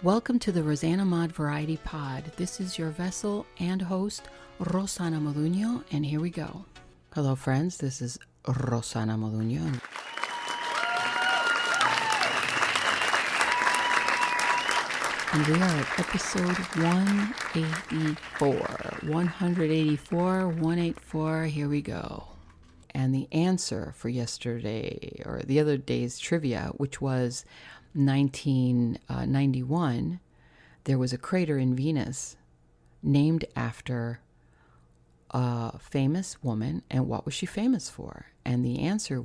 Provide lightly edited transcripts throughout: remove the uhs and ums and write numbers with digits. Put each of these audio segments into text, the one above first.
Welcome to the rosanamod Variety Pod. This is your vessel and host, rosanamod, and here we go. Hello, friends. This is rosanamod. And we are at episode 184. 184. Here we go. And the answer for yesterday, or the other day's trivia, which was 1991, there was a crater in Venus named after a famous woman. And what was she famous for? And the answer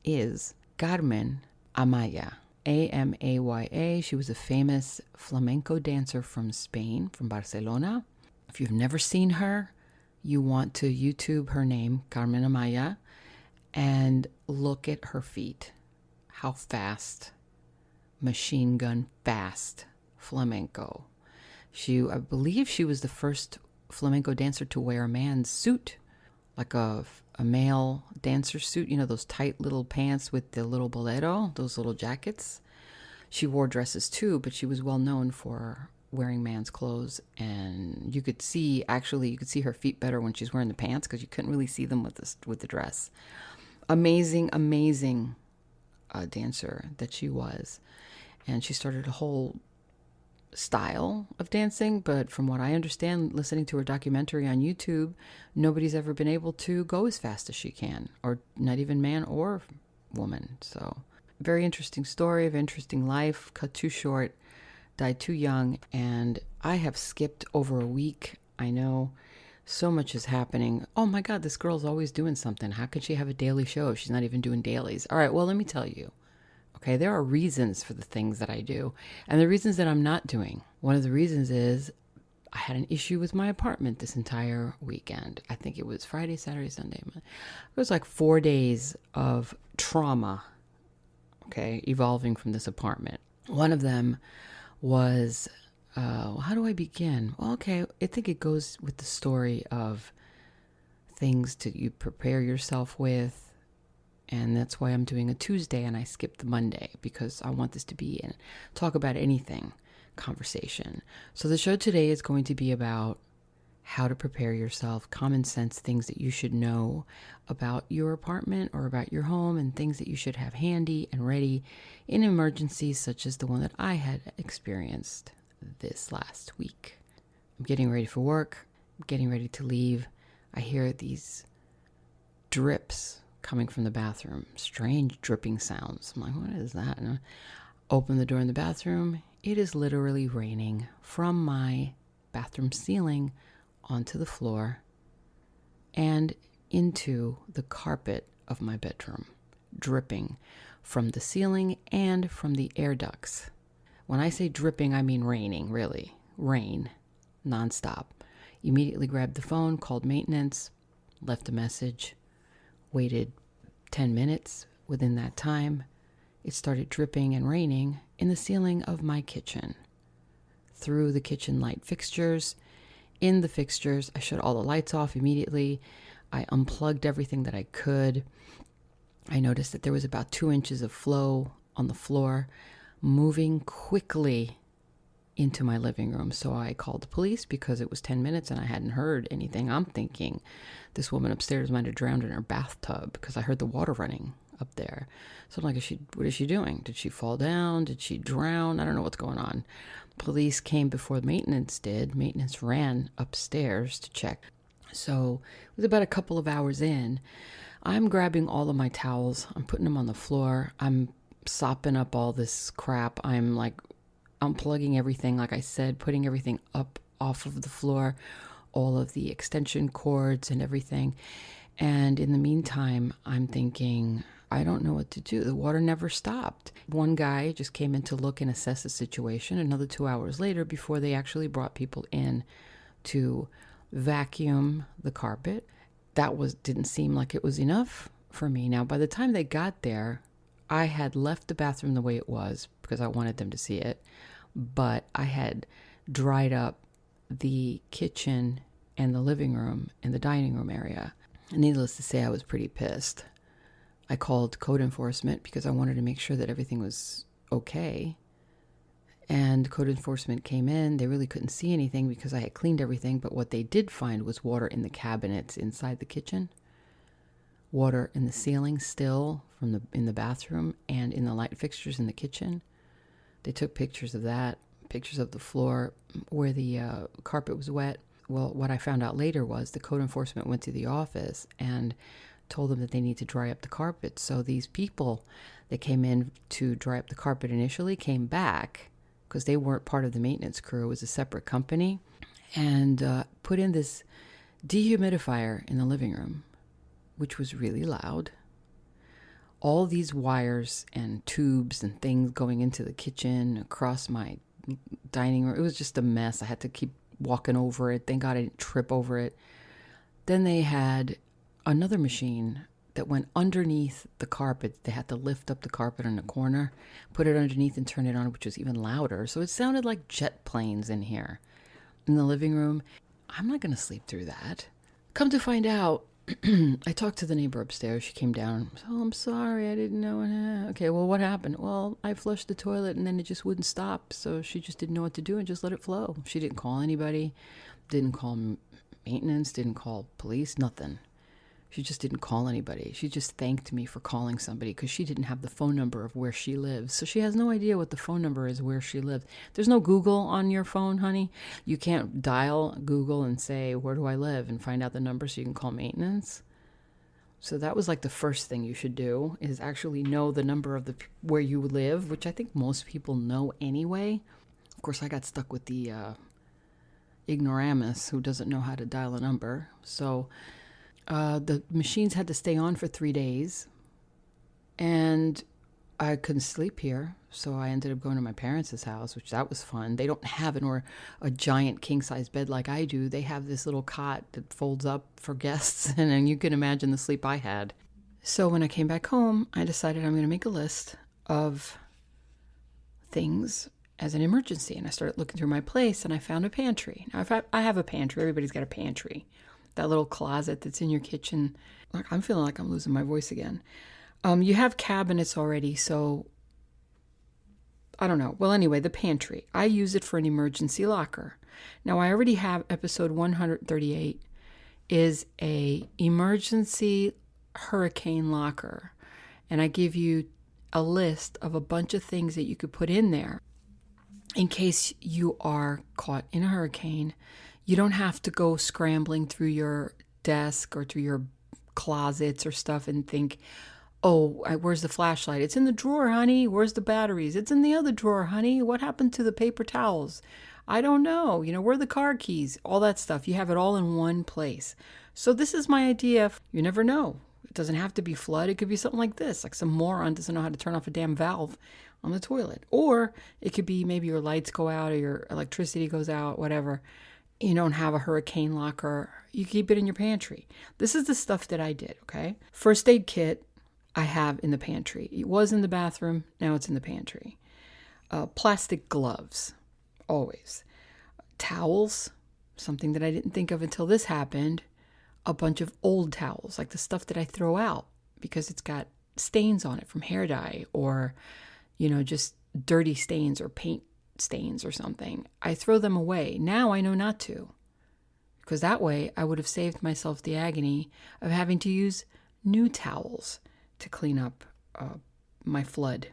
is Carmen Amaya. Amaya. She was a famous flamenco dancer from Spain, from Barcelona. If you've never seen her, you want to YouTube her name, Carmen Amaya, and look at her feet. How fast, machine gun fast flamenco. I believe she was the first flamenco dancer to wear a man's suit, like a male dancer suit, those tight little pants with the little bolero, those little jackets. She wore dresses too, but she was well known for wearing man's clothes, and you could see her feet better when she's wearing the pants because you couldn't really see them with the dress. Amazing dancer that she was. And she started a whole style of dancing, but from what I understand, listening to her documentary on YouTube, nobody's ever been able to go as fast as she can, or not even man or woman. So, very interesting story of interesting life, cut too short, died too young, and I have skipped over a week. I know so much is happening. Oh my God, this girl's always doing something. How could she have a daily show if she's not even doing dailies? All right, well, let me tell you. Okay, there are reasons for the things that I do and the reasons that I'm not doing. One of the reasons is I had an issue with my apartment this entire weekend. I think it was Friday, Saturday, Sunday. It was like 4 days of trauma, okay, evolving from this apartment. One of them was, how do I begin? Well, okay, I think it goes with the story of things you prepare yourself with. And that's why I'm doing a Tuesday and I skipped the Monday, because I want this to be a talk about anything conversation. So the show today is going to be about how to prepare yourself, common sense things that you should know about your apartment or about your home, and things that you should have handy and ready in emergencies such as the one that I had experienced this last week. I'm getting ready for work. I'm getting ready to leave. I hear these drips coming from the bathroom, strange dripping sounds. I'm like, what is that? And I open the door in the bathroom. It is literally raining from my bathroom ceiling onto the floor and into the carpet of my bedroom, dripping from the ceiling and from the air ducts. When I say dripping, I mean raining, really. Rain, nonstop. Immediately grabbed the phone, called maintenance, left a message, waited 10 minutes. Within that time, it started dripping and raining in the ceiling of my kitchen. Through the kitchen light fixtures, in the fixtures, I shut all the lights off immediately. I unplugged everything that I could. I noticed that there was about 2 inches of flow on the floor, moving quickly into my living room. So I called the police because it was 10 minutes and I hadn't heard anything. I'm thinking this woman upstairs might have drowned in her bathtub because I heard the water running up there. So I'm like, what is she doing? Did she fall down? Did she drown? I don't know what's going on. Police came before maintenance did. Maintenance ran upstairs to check. So it was about a couple of hours in. I'm grabbing all of my towels. I'm putting them on the floor. I'm sopping up all this crap. I'm like unplugging everything, like I said, putting everything up off of the floor, all of the extension cords and everything. And in the meantime, I'm thinking, I don't know what to do. The water never stopped. One guy just came in to look and assess the situation. Another 2 hours later, before they actually brought people in to vacuum the carpet, didn't seem like it was enough for me. Now, by the time they got there, I had left the bathroom the way it was because I wanted them to see it, but I had dried up the kitchen and the living room and the dining room area. And needless to say, I was pretty pissed. I called code enforcement because I wanted to make sure that everything was okay. And code enforcement came in. They really couldn't see anything because I had cleaned everything. But what they did find was water in the cabinets inside the kitchen, water in the ceiling still from in the bathroom, and in the light fixtures in the kitchen. They took pictures of that, pictures of the floor where the carpet was wet. Well, what I found out later was the code enforcement went to the office and told them that they need to dry up the carpet. So these people that came in to dry up the carpet initially came back, because they weren't part of the maintenance crew. It was a separate company, and put in this dehumidifier in the living room, which was really loud. All these wires and tubes and things going into the kitchen, across my dining room. It was just a mess. I had to keep walking over it. Thank God I didn't trip over it. Then they had another machine that went underneath the carpet. They had to lift up the carpet in the corner, put it underneath and turn it on, which was even louder. So it sounded like jet planes in here in the living room. I'm not going to sleep through that. Come to find out, I talked to the neighbor upstairs. She came down. Oh, I'm sorry. I didn't know. Okay, well, what happened? Well, I flushed the toilet and then it just wouldn't stop. So she just didn't know what to do and just let it flow. She didn't call anybody, didn't call maintenance, didn't call police, nothing. She just didn't call anybody. She just thanked me for calling somebody because she didn't have the phone number of where she lives. So she has no idea what the phone number is where she lives. There's no Google on your phone, honey. You can't dial Google and say, where do I live? And find out the number so you can call maintenance. So that was like the first thing you should do, is actually know the number of where you live, which I think most people know anyway. Of course, I got stuck with the ignoramus who doesn't know how to dial a number. So the machines had to stay on for 3 days, and I couldn't sleep here. So I ended up going to my parents' house, which that was fun. They don't have a giant king-size bed like I do. They have this little cot that folds up for guests, and then you can imagine the sleep I had. So when I came back home, I decided I'm going to make a list of things as an emergency. And I started looking through my place, and I found a pantry. Now, I have a pantry. Everybody's got a pantry. That little closet that's in your kitchen. I'm feeling like I'm losing my voice again. You have cabinets already, so I don't know. Well, anyway, the pantry. I use it for an emergency locker. Now, I already have episode 138 is a emergency hurricane locker. And I give you a list of a bunch of things that you could put in there in case you are caught in a hurricane. You don't have to go scrambling through your desk or through your closets or stuff and think, oh, where's the flashlight? It's in the drawer, honey. Where's the batteries? It's in the other drawer, honey. What happened to the paper towels? I don't know. Where are the car keys? All that stuff. You have it all in one place. So this is my idea. You never know. It doesn't have to be flood. It could be something like this, like some moron doesn't know how to turn off a damn valve on the toilet. Or it could be maybe your lights go out or your electricity goes out, whatever. You don't have a hurricane locker, you keep it in your pantry. This is the stuff that I did, okay? First aid kit I have in the pantry. It was in the bathroom, now it's in the pantry. Plastic gloves, always. Towels, something that I didn't think of until this happened. A bunch of old towels, like the stuff that I throw out because it's got stains on it from hair dye or, just dirty stains or paint stains or something. I throw them away. Now I know not to, because that way I would have saved myself the agony of having to use new towels to clean up my flood,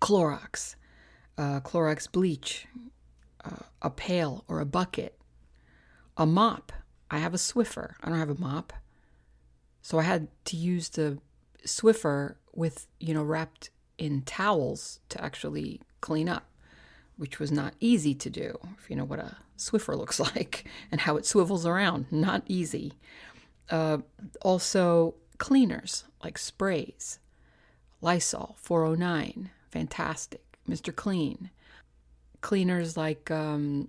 Clorox, Clorox bleach, a pail or a bucket, a mop. I have a Swiffer. I don't have a mop. So I had to use the Swiffer with, wrapped in towels to actually clean up, which was not easy to do, if you know what a Swiffer looks like and how it swivels around. Not easy. Also, cleaners like sprays, Lysol 409, fantastic. Mr. Clean. Cleaners like also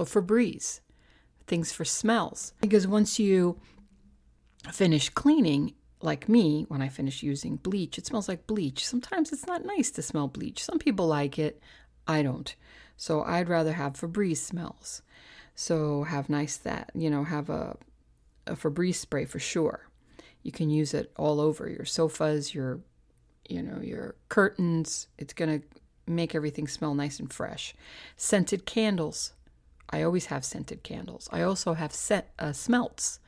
Febreze, things for smells. Because once you finish cleaning, like me, when I finish using bleach, it smells like bleach. Sometimes it's not nice to smell bleach. Some people like it. I don't. So I'd rather have Febreze smells. So have have a Febreze spray for sure. You can use it all over your sofas, your curtains. It's going to make everything smell nice and fresh. Scented candles. I always have scented candles. I also have smelts.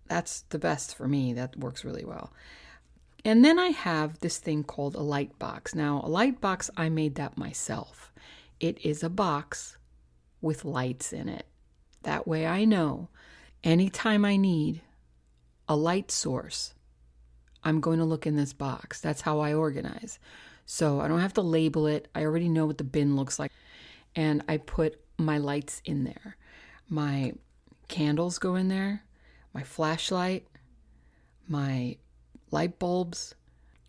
That's the best for me. That works really well. And then I have this thing called a light box. Now, a light box, I made that myself. It is a box with lights in it. That way I know anytime I need a light source, I'm going to look in this box. That's how I organize. So I don't have to label it. I already know what the bin looks like. And I put my lights in there. My candles go in there. My flashlight. My light bulbs.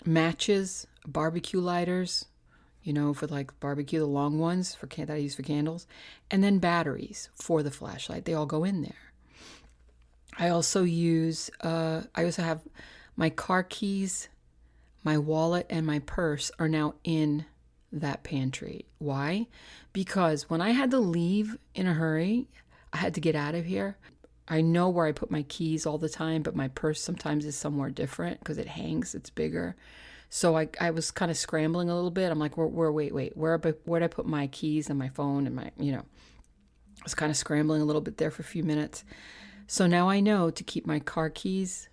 Matches. Barbecue lighters. For like barbecue, the long ones that I use for candles. And then batteries for the flashlight. They all go in there. I also have my car keys, my wallet, and my purse are now in that pantry. Why? Because when I had to leave in a hurry, I had to get out of here. I know where I put my keys all the time, but my purse sometimes is somewhere different because it hangs, it's bigger. So I was kind of scrambling a little bit. I'm like, where'd I put my keys and my phone and my, I was kind of scrambling a little bit there for a few minutes. So now I know to keep my car keys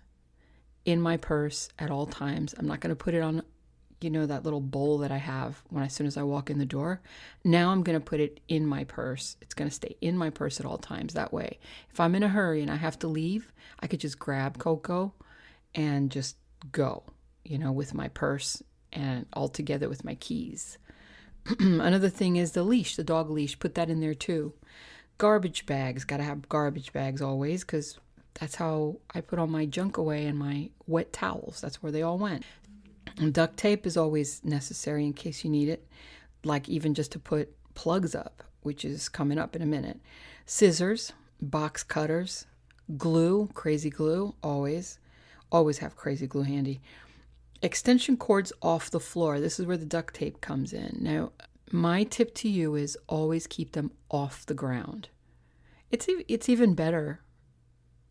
in my purse at all times. I'm not going to put it on, that little bowl that I have as soon as I walk in the door. Now I'm going to put it in my purse. It's going to stay in my purse at all times. That way, if I'm in a hurry and I have to leave, I could just grab Coco and just go, with my purse and all together with my keys. Another thing is the leash, the dog leash. Put that in there too. Garbage bags. Got to have garbage bags always because that's how I put all my junk away and my wet towels. That's where they all went. And duct tape is always necessary in case you need it, like even just to put plugs up, which is coming up in a minute. Scissors, box cutters, glue, crazy glue, always have crazy glue handy. Extension cords off the floor. This is where the duct tape comes in. Now, my tip to you is always keep them off the ground. It's even better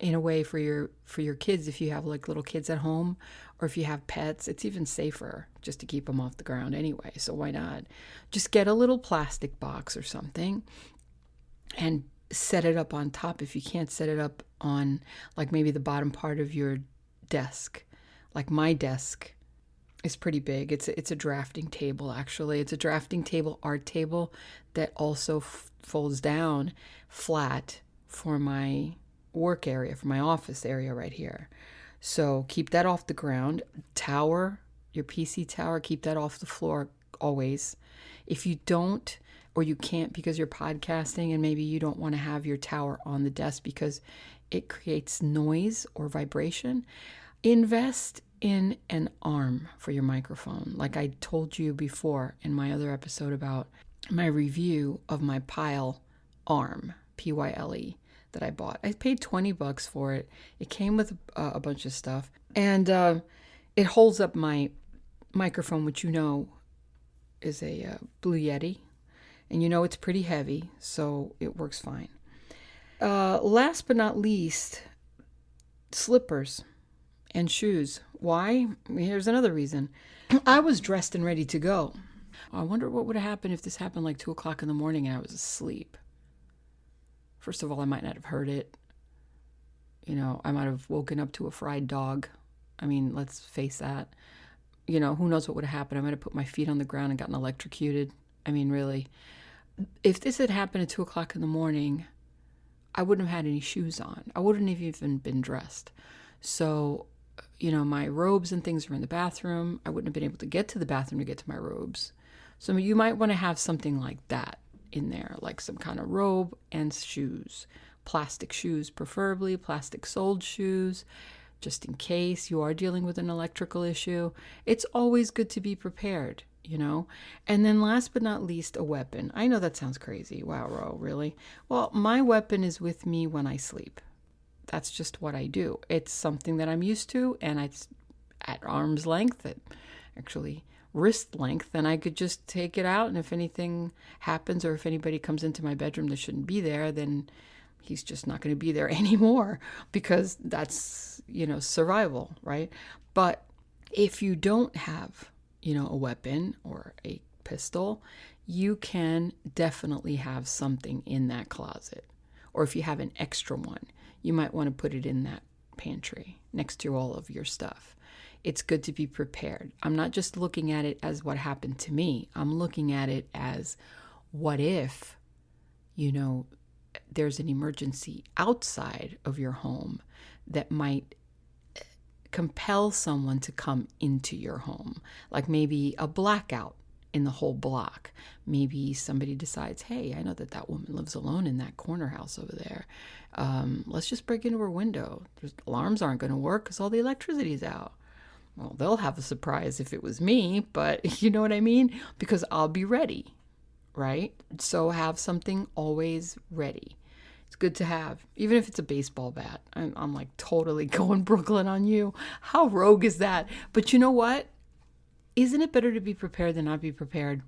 in a way for your kids if you have like little kids at home or if you have pets. It's even safer just to keep them off the ground anyway. So why not? Just get a little plastic box or something and set it up on top if you can't set it up on like maybe the bottom part of your desk. Like my desk is pretty big. It's a drafting table, actually. It's a drafting table, art table that also folds down flat for my work area, for my office area right here. So keep that off the ground. Tower, your PC tower, keep that off the floor always. If you don't, or you can't because you're podcasting and maybe you don't want to have your tower on the desk because it creates noise or vibration, invest in an arm for your microphone. Like I told you before in my other episode about my review of my Pyle arm, Pyle, that I bought. I paid $20 for it. It came with a bunch of stuff. And it holds up my microphone, which is a Blue Yeti. And it's pretty heavy, so it works fine. Last but not least, slippers and shoes. Why? Here's another reason. I was dressed and ready to go. I wonder what would have happened if this happened like 2 o'clock in the morning and I was asleep. First of all, I might not have heard it. I might have woken up to a fried dog. I mean, let's face that. Who knows what would have happened? I might have put my feet on the ground and gotten electrocuted. I mean, really. If this had happened at 2 o'clock in the morning, I wouldn't have had any shoes on. I wouldn't have even been dressed. So, my robes and things were in the bathroom. I wouldn't have been able to get to the bathroom to get to my robes. So you might want to have something like that in there, like some kind of robe and shoes. Plastic shoes, preferably plastic-soled shoes, just in case you are dealing with an electrical issue. It's always good to be prepared, And then last but not least, a weapon. I know that sounds crazy. Wow, Ro, really? Well, my weapon is with me when I sleep. That's just what I do. It's something that I'm used to, and it's at arm's length, actually wrist length, and I could just take it out, and if anything happens or if anybody comes into my bedroom that shouldn't be there, then he's just not going to be there anymore because that's, survival, right? But if you don't have, a weapon or a pistol, you can definitely have something in that closet. Or if you have an extra one, you might want to put it in that pantry next to all of your stuff. It's good to be prepared. I'm not just looking at it as what happened to me. I'm looking at it as, what if, there's an emergency outside of your home that might compel someone to come into your home, like maybe a blackout in the whole block. Maybe somebody decides, hey, I know that woman lives alone in that corner house over there. Let's just break into her window. Alarms aren't going to work because all the electricity's out. Well, they'll have a surprise if it was me, but you know what I mean? Because I'll be ready, right? So have something always ready. It's good to have, even if it's a baseball bat. I'm like totally going Brooklyn on you. How rogue is that? But you know what? Isn't it better to be prepared than not be prepared?